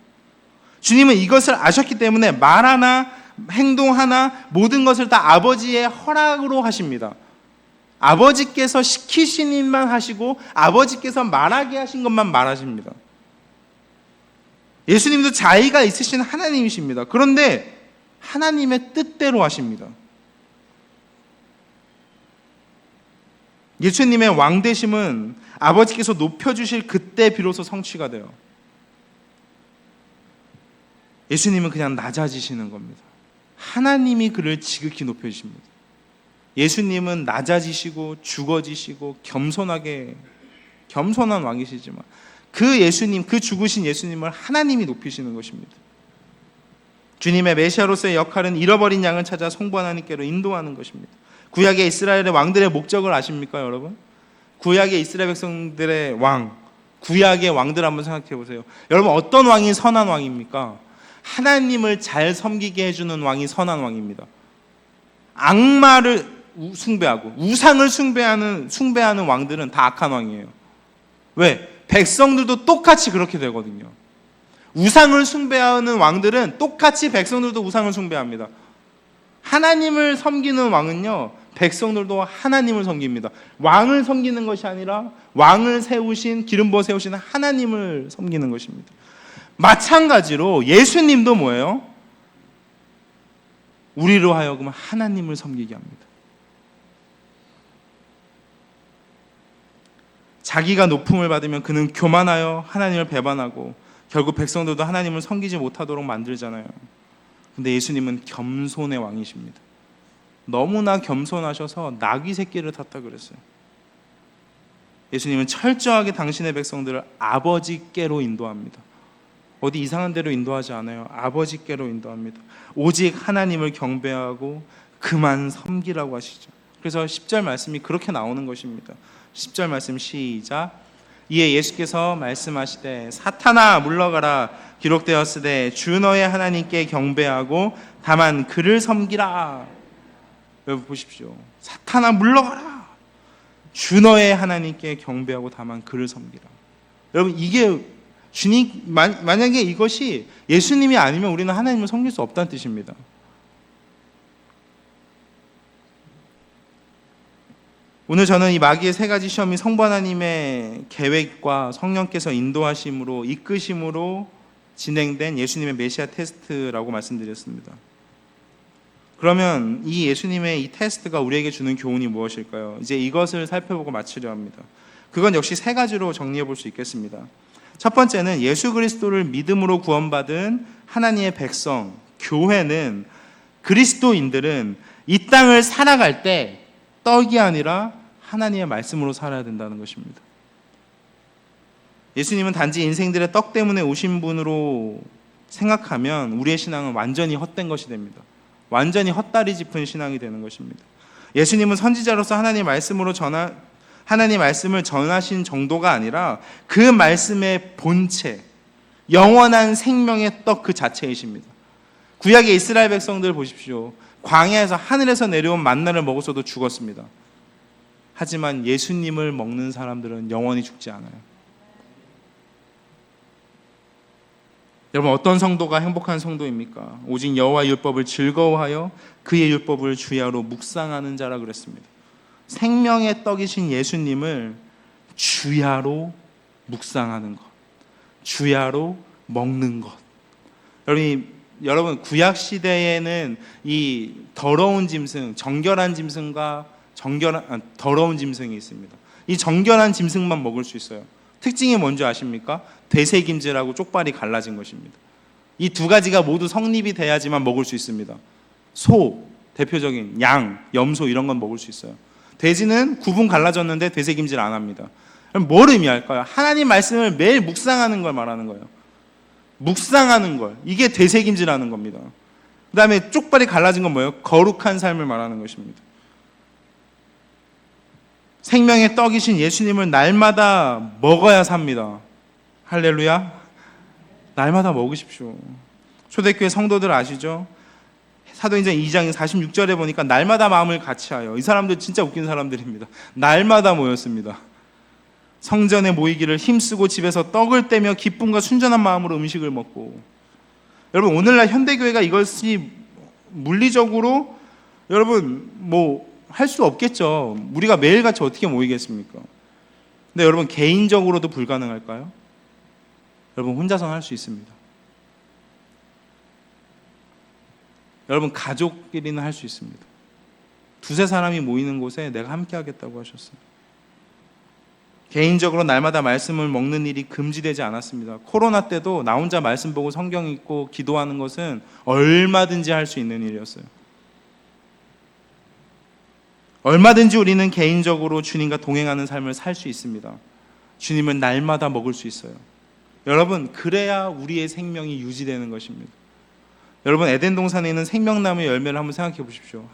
주님은 이것을 아셨기 때문에 말 하나, 행동 하나, 모든 것을 다 아버지의 허락으로 하십니다. 아버지께서 시키신 일만 하시고 아버지께서 말하게 하신 것만 말하십니다. 예수님도 자의가 있으신 하나님이십니다. 그런데 하나님의 뜻대로 하십니다. 예수님의 왕되심은 아버지께서 높여주실 그때 비로소 성취가 돼요. 예수님은 그냥 낮아지시는 겁니다. 하나님이 그를 지극히 높여주십니다. 예수님은 낮아지시고 죽어지시고 겸손한 왕이시지만 그 예수님, 그 죽으신 예수님을 하나님이 높이시는 것입니다. 주님의 메시아로서의 역할은 잃어버린 양을 찾아 성부 하나님께로 인도하는 것입니다. 구약의 이스라엘의 왕들의 목적을 아십니까, 여러분? 구약의 이스라엘 백성들의 왕, 구약의 왕들 한번 생각해 보세요. 여러분, 어떤 왕이 선한 왕입니까? 하나님을 잘 섬기게 해주는 왕이 선한 왕입니다. 악마를 숭배하고 우상을 숭배하는 왕들은 다 악한 왕이에요. 왜? 백성들도 똑같이 그렇게 되거든요. 우상을 숭배하는 왕들은 똑같이 백성들도 우상을 숭배합니다. 하나님을 섬기는 왕은요, 백성들도 하나님을 섬깁니다. 왕을 섬기는 것이 아니라 왕을 세우신, 기름 부어 세우신 하나님을 섬기는 것입니다. 마찬가지로 예수님도 뭐예요? 우리로 하여금 하나님을 섬기게 합니다. 자기가 높음을 받으면 그는 교만하여 하나님을 배반하고 결국 백성들도 하나님을 섬기지 못하도록 만들잖아요. 근데 예수님은 겸손의 왕이십니다. 너무나 겸손하셔서 나귀 새끼를 탔다 그랬어요. 예수님은 철저하게 당신의 백성들을 아버지께로 인도합니다. 어디 이상한 데로 인도하지 않아요. 아버지께로 인도합니다. 오직 하나님을 경배하고 그만 섬기라고 하시죠. 그래서 10절 말씀이 그렇게 나오는 것입니다. 10절 말씀 시작. 이에 예수께서 말씀하시되 사탄아 물러가라. 기록되었으되 주 너의 하나님께 경배하고 다만 그를 섬기라. 여러분 보십시오. 사탄아 물러가라. 주 너의 하나님께 경배하고 다만 그를 섬기라. 여러분 이게 주님, 만약에 이것이 예수님이 아니면 우리는 하나님을 섬길 수 없다는 뜻입니다. 오늘 저는 이 마귀의 세 가지 시험이 성부 하나님의 계획과 성령께서 인도하심으로 이끄심으로 진행된 예수님의 메시아 테스트라고 말씀드렸습니다. 그러면 이 예수님의 이 테스트가 우리에게 주는 교훈이 무엇일까요? 이제 이것을 살펴보고 마치려 합니다. 그건 역시 세 가지로 정리해 볼 수 있겠습니다. 첫 번째는 예수 그리스도를 믿음으로 구원받은 하나님의 백성, 교회는, 그리스도인들은 이 땅을 살아갈 때 떡이 아니라 하나님의 말씀으로 살아야 된다는 것입니다. 예수님은 단지 인생들의 떡 때문에 오신 분으로 생각하면 우리의 신앙은 완전히 헛된 것이 됩니다. 완전히 헛다리 짚은 신앙이 되는 것입니다. 예수님은 선지자로서 하나님의 말씀을 전하신 정도가 아니라 그 말씀의 본체, 영원한 생명의 떡 그 자체이십니다. 구약의 이스라엘 백성들 보십시오. 광야에서 하늘에서 내려온 만나를 먹었어도 죽었습니다. 하지만 예수님을 먹는 사람들은 영원히 죽지 않아요. 여러분 어떤 성도가 행복한 성도입니까? 오직 여호와의 율법을 즐거워하여 그의 율법을 주야로 묵상하는 자라 그랬습니다. 생명의 떡이신 예수님을 주야로 묵상하는 것, 주야로 먹는 것. 여러분 구약 시대에는 이 더러운 짐승, 정결한 짐승과 더러운 짐승이 있습니다. 이 정결한 짐승만 먹을 수 있어요. 특징이 뭔지 아십니까? 되새김질하고 쪽발이 갈라진 것입니다. 이 두 가지가 모두 성립이 돼야지만 먹을 수 있습니다. 소, 대표적인 양, 염소 이런 건 먹을 수 있어요. 돼지는 구분 갈라졌는데 되새김질 안 합니다. 그럼 뭘 의미할까요? 하나님 말씀을 매일 묵상하는 걸 말하는 거예요. 묵상하는 걸. 이게 되새김질하는 겁니다. 그 다음에 쪽발이 갈라진 건 뭐예요? 거룩한 삶을 말하는 것입니다. 생명의 떡이신 예수님을 날마다 먹어야 삽니다. 할렐루야. 날마다 먹으십시오. 초대교회 성도들 아시죠? 사도행전 2장 46절에 보니까 날마다 마음을 같이하여, 이 사람들 진짜 웃긴 사람들입니다. 날마다 모였습니다. 성전에 모이기를 힘쓰고 집에서 떡을 떼며 기쁨과 순전한 마음으로 음식을 먹고. 여러분 오늘날 현대교회가 이것이 물리적으로 여러분 할 수 없겠죠. 우리가 매일같이 어떻게 모이겠습니까? 근데 여러분 개인적으로도 불가능할까요? 여러분 혼자서는 할 수 있습니다. 여러분 가족끼리는 할 수 있습니다. 두세 사람이 모이는 곳에 내가 함께 하겠다고 하셨어요. 개인적으로 날마다 말씀을 먹는 일이 금지되지 않았습니다. 코로나 때도 나 혼자 말씀 보고 성경 읽고 기도하는 것은 얼마든지 할 수 있는 일이었어요. 얼마든지 우리는 개인적으로 주님과 동행하는 삶을 살 수 있습니다. 주님을 날마다 먹을 수 있어요. 여러분, 그래야 우리의 생명이 유지되는 것입니다. 여러분, 에덴 동산에 있는 생명나무의 열매를 한번 생각해 보십시오.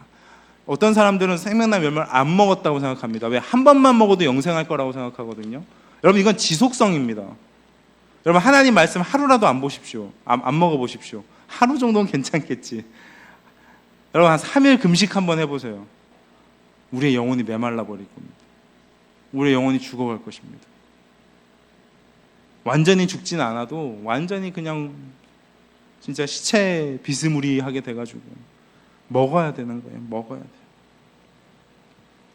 어떤 사람들은 생명나무 열매를 안 먹었다고 생각합니다. 왜? 한 번만 먹어도 영생할 거라고 생각하거든요. 여러분, 이건 지속성입니다. 여러분, 하나님 말씀 하루라도 안 보십시오. 안 먹어보십시오. 하루 정도는 괜찮겠지. 여러분, 한 3일 금식 한번 해보세요. 우리의 영혼이 메말라 버릴 겁니다. 우리의 영혼이 죽어갈 것입니다. 완전히 죽진 않아도 완전히 그냥 진짜 시체 비스무리하게 돼가지고 먹어야 되는 거예요. 먹어야 돼요.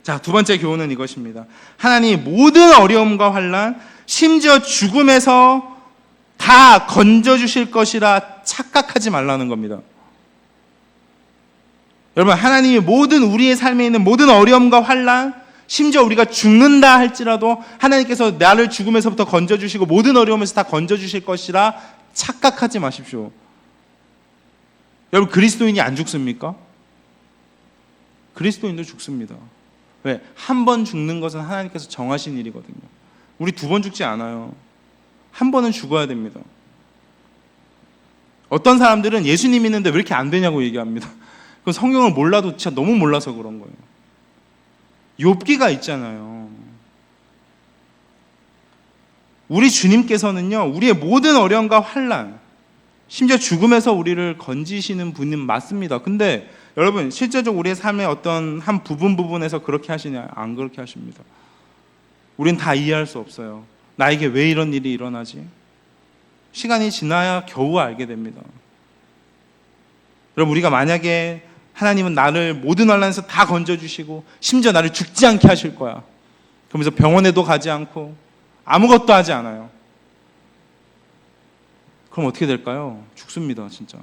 자, 두 번째 교훈은 이것입니다. 하나님이 모든 어려움과 환난, 심지어 죽음에서 다 건져주실 것이라 착각하지 말라는 겁니다. 여러분, 하나님이 모든 우리의 삶에 있는 모든 어려움과 환난, 심지어 우리가 죽는다 할지라도 하나님께서 나를 죽음에서부터 건져주시고 모든 어려움에서 다 건져주실 것이라 착각하지 마십시오. 여러분, 그리스도인이 안 죽습니까? 그리스도인도 죽습니다. 왜? 한 번 죽는 것은 하나님께서 정하신 일이거든요. 우리 두 번 죽지 않아요. 한 번은 죽어야 됩니다. 어떤 사람들은 예수님 믿는데 왜 이렇게 안 되냐고 얘기합니다. 그건 성경을 몰라도 진짜 너무 몰라서 그런 거예요. 욥기가 있잖아요. 우리 주님께서는요, 우리의 모든 어려움과 환난, 심지어 죽음에서 우리를 건지시는 분은 맞습니다. 근데 여러분, 실제적으로 우리의 삶의 어떤 한 부분에서 그렇게 하시냐? 안 그렇게 하십니다. 우린 다 이해할 수 없어요. 나에게 왜 이런 일이 일어나지? 시간이 지나야 겨우 알게 됩니다. 여러분, 우리가 만약에 하나님은 나를 모든 환난에서 다 건져주시고 심지어 나를 죽지 않게 하실 거야, 그러면서 병원에도 가지 않고 아무것도 하지 않아요. 그럼 어떻게 될까요? 죽습니다, 진짜.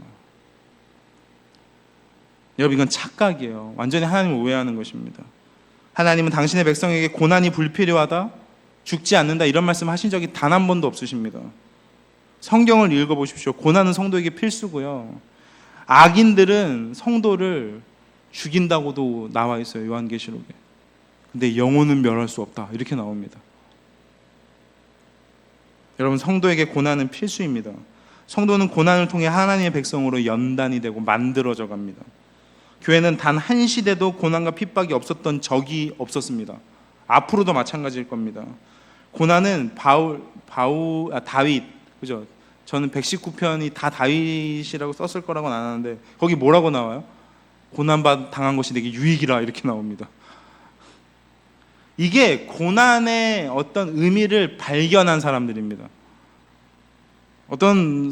여러분, 이건 착각이에요. 완전히 하나님을 오해하는 것입니다. 하나님은 당신의 백성에게 고난이 불필요하다, 죽지 않는다, 이런 말씀 하신 적이 단 한 번도 없으십니다. 성경을 읽어보십시오. 고난은 성도에게 필수고요. 악인들은 성도를 죽인다고도 나와 있어요, 요한계시록에. 근데 영혼은 멸할 수 없다, 이렇게 나옵니다. 여러분, 성도에게 고난은 필수입니다. 성도는 고난을 통해 하나님의 백성으로 연단이 되고 만들어져 갑니다. 교회는 단 한 시대도 고난과 핍박이 없었던 적이 없었습니다. 앞으로도 마찬가지일 겁니다. 고난은 다윗, 그죠? 저는 119편이 다 다윗이라고 썼을 거라고는 안 하는데 거기 뭐라고 나와요? 고난 당한 것이 내게 유익이라, 이렇게 나옵니다. 이게 고난의 어떤 의미를 발견한 사람들입니다. 어떤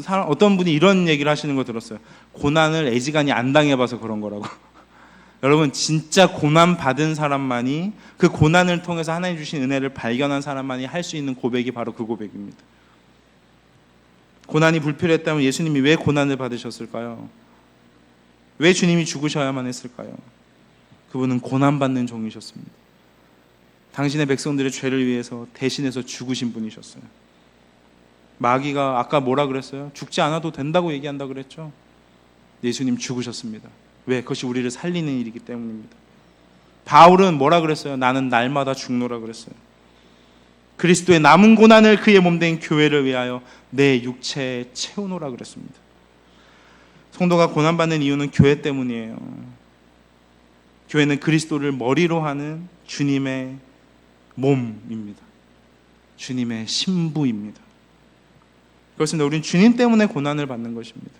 분이 이런 얘기를 하시는 거 들었어요. 고난을 애지간히 안 당해봐서 그런 거라고. 여러분, 진짜 고난 받은 사람만이, 그 고난을 통해서 하나님 주신 은혜를 발견한 사람만이 할 수 있는 고백이 바로 그 고백입니다. 고난이 불필요했다면 예수님이 왜 고난을 받으셨을까요? 왜 주님이 죽으셔야만 했을까요? 그분은 고난받는 종이셨습니다. 당신의 백성들의 죄를 위해서 대신해서 죽으신 분이셨어요. 마귀가 아까 뭐라 그랬어요? 죽지 않아도 된다고 얘기한다 그랬죠? 예수님 죽으셨습니다. 왜? 그것이 우리를 살리는 일이기 때문입니다. 바울은 뭐라 그랬어요? 나는 날마다 죽노라 그랬어요. 그리스도의 남은 고난을 그의 몸된 교회를 위하여 내 육체에 채우노라 그랬습니다. 성도가 고난받는 이유는 교회 때문이에요. 교회는 그리스도를 머리로 하는 주님의 몸입니다. 주님의 신부입니다. 그렇습니다. 우리는 주님 때문에 고난을 받는 것입니다.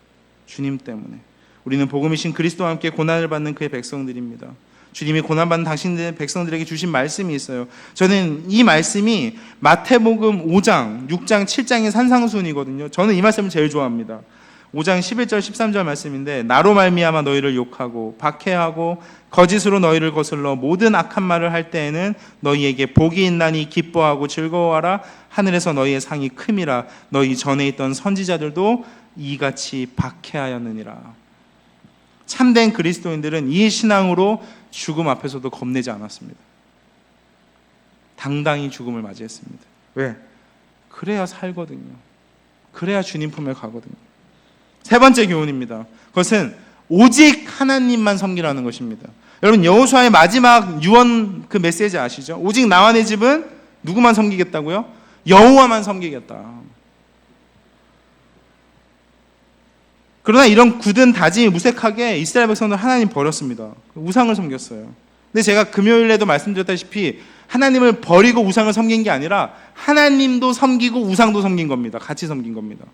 주님 때문에. 우리는 복음이신 그리스도와 함께 고난을 받는 그의 백성들입니다. 주님이 고난받는 당신들의 백성들에게 주신 말씀이 있어요. 저는 이 말씀이 마태복음 5장, 6장, 7장의 산상수훈이거든요. 저는 이 말씀을 제일 좋아합니다. 5장 11절, 13절 말씀인데, 나로 말미암아 너희를 욕하고 박해하고 거짓으로 너희를 거슬러 모든 악한 말을 할 때에는 너희에게 복이 있나니 기뻐하고 즐거워하라. 하늘에서 너희의 상이 큼이라. 너희 전에 있던 선지자들도 이같이 박해하였느니라. 참된 그리스도인들은 이 신앙으로 죽음 앞에서도 겁내지 않았습니다. 당당히 죽음을 맞이했습니다. 왜? 그래야 살거든요. 그래야 주님 품에 가거든요. 세 번째 교훈입니다. 그것은 오직 하나님만 섬기라는 것입니다. 여러분, 여호수아의 마지막 유언 그 메시지 아시죠? 오직 나와 내 집은 누구만 섬기겠다고요? 여호와만 섬기겠다. 그러나 이런 굳은 다짐이 무색하게 이스라엘 백성들 하나님 버렸습니다. 우상을 섬겼어요. 근데 제가 금요일에도 말씀드렸다시피 하나님을 버리고 우상을 섬긴 게 아니라 하나님도 섬기고 우상도 섬긴 겁니다. 같이 섬긴 겁니다.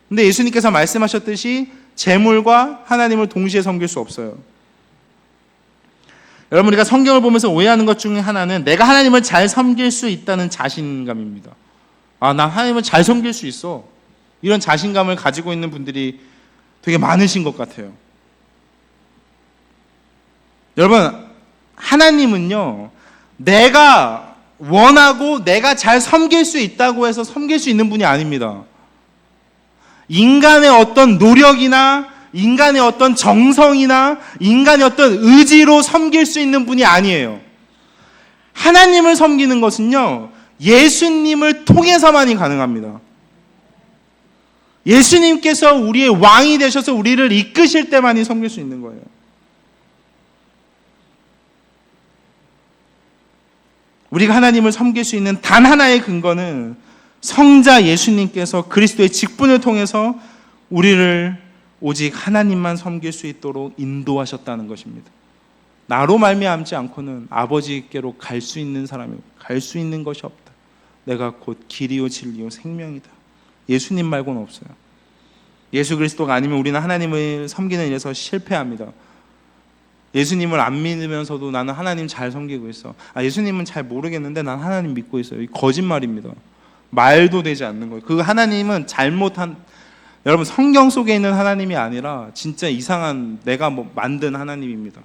근데 예수님께서 말씀하셨듯이 재물과 하나님을 동시에 섬길 수 없어요. 여러분, 우리가 성경을 보면서 오해하는 것 중에 하나는 내가 하나님을 잘 섬길 수 있다는 자신감입니다. 아, 난 하나님을 잘 섬길 수 있어. 이런 자신감을 가지고 있는 분들이 되게 많으신 것 같아요. 여러분, 하나님은요, 내가 원하고 내가 잘 섬길 수 있다고 해서 섬길 수 있는 분이 아닙니다. 인간의 어떤 노력이나 인간의 어떤 정성이나 인간의 어떤 의지로 섬길 수 있는 분이 아니에요. 하나님을 섬기는 것은요, 예수님을 통해서만이 가능합니다. 예수님께서 우리의 왕이 되셔서 우리를 이끄실 때만이 섬길 수 있는 거예요. 우리가 하나님을 섬길 수 있는 단 하나의 근거는 성자 예수님께서 그리스도의 직분을 통해서 우리를 오직 하나님만 섬길 수 있도록 인도하셨다는 것입니다. 나로 말미암지 않고는 아버지께로 갈 수 있는 사람이 갈 수 있는 것이 없다. 내가 곧 길이요 진리요 생명이다. 예수님 말고는 없어요. 예수 그리스도가 아니면 우리는 하나님을 섬기는 일에서 실패합니다. 예수님을 안 믿으면서도 나는 하나님 잘 섬기고 있어. 예수님은 잘 모르겠는데 난 하나님 믿고 있어요. 이 거짓말입니다. 말도 되지 않는 거예요. 그 하나님은 여러분, 성경 속에 있는 하나님이 아니라 진짜 이상한 내가 만든 하나님입니다.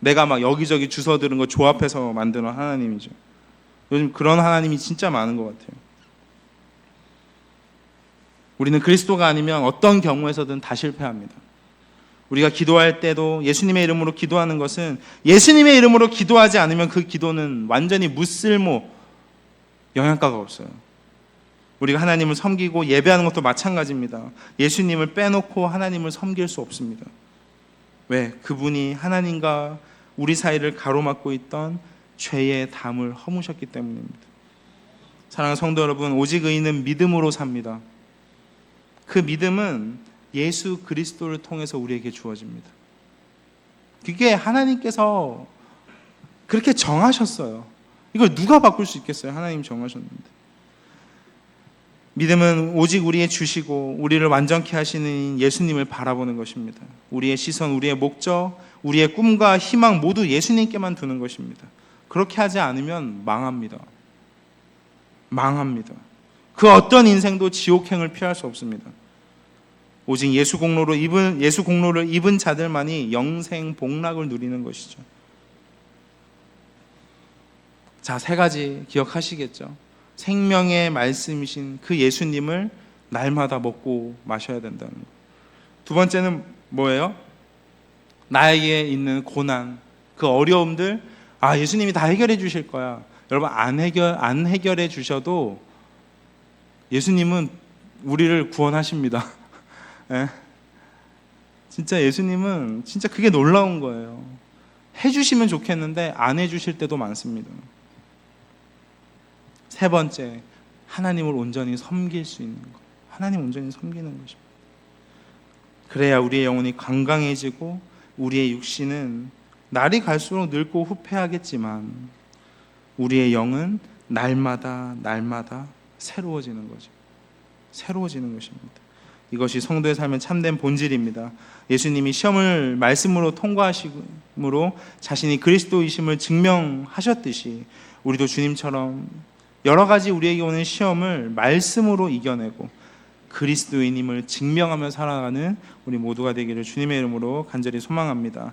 내가 막 여기저기 주워 들은 거 조합해서 만드는 하나님이죠. 요즘 그런 하나님이 진짜 많은 것 같아요. 우리는 그리스도가 아니면 어떤 경우에서든 다 실패합니다. 우리가 기도할 때도 예수님의 이름으로 기도하는 것은 예수님의 이름으로 기도하지 않으면 그 기도는 완전히 무쓸모, 영향가가 없어요. 우리가 하나님을 섬기고 예배하는 것도 마찬가지입니다. 예수님을 빼놓고 하나님을 섬길 수 없습니다. 왜? 그분이 하나님과 우리 사이를 가로막고 있던 죄의 담을 허무셨기 때문입니다. 사랑하는 성도 여러분, 오직 의인은 믿음으로 삽니다. 그 믿음은 예수 그리스도를 통해서 우리에게 주어집니다. 그게 하나님께서 그렇게 정하셨어요. 이걸 누가 바꿀 수 있겠어요? 하나님 정하셨는데. 믿음은 오직 우리의 주시고 우리를 완전케 하시는 예수님을 바라보는 것입니다. 우리의 시선, 우리의 목적, 우리의 꿈과 희망 모두 예수님께만 두는 것입니다. 그렇게 하지 않으면 망합니다. 망합니다. 그 어떤 인생도 지옥행을 피할 수 없습니다. 오직 예수 공로를 입은 자들만이 영생 복락을 누리는 것이죠. 자, 세 가지 기억하시겠죠? 생명의 말씀이신 그 예수님을 날마다 먹고 마셔야 된다는 것. 두 번째는 뭐예요? 나에게 있는 고난, 그 어려움들, 예수님이 다 해결해 주실 거야. 여러분, 안 해결해 주셔도 예수님은 우리를 구원하십니다. 예? 진짜 예수님은 진짜 그게 놀라운 거예요. 해주시면 좋겠는데 안 해주실 때도 많습니다. 세 번째, 하나님을 온전히 섬길 수 있는 것. 하나님 온전히 섬기는 것입니다. 그래야 우리의 영혼이 건강해지고 우리의 육신은 날이 갈수록 늙고 후패하겠지만 우리의 영은 날마다 새로워지는 거죠. 새로워지는 것입니다. 이것이 성도의 삶의 참된 본질입니다. 예수님이 시험을 말씀으로 통과하심으로 자신이 그리스도이심을 증명하셨듯이 우리도 주님처럼 여러 가지 우리에게 오는 시험을 말씀으로 이겨내고 그리스도인임을 증명하며 살아가는 우리 모두가 되기를 주님의 이름으로 간절히 소망합니다.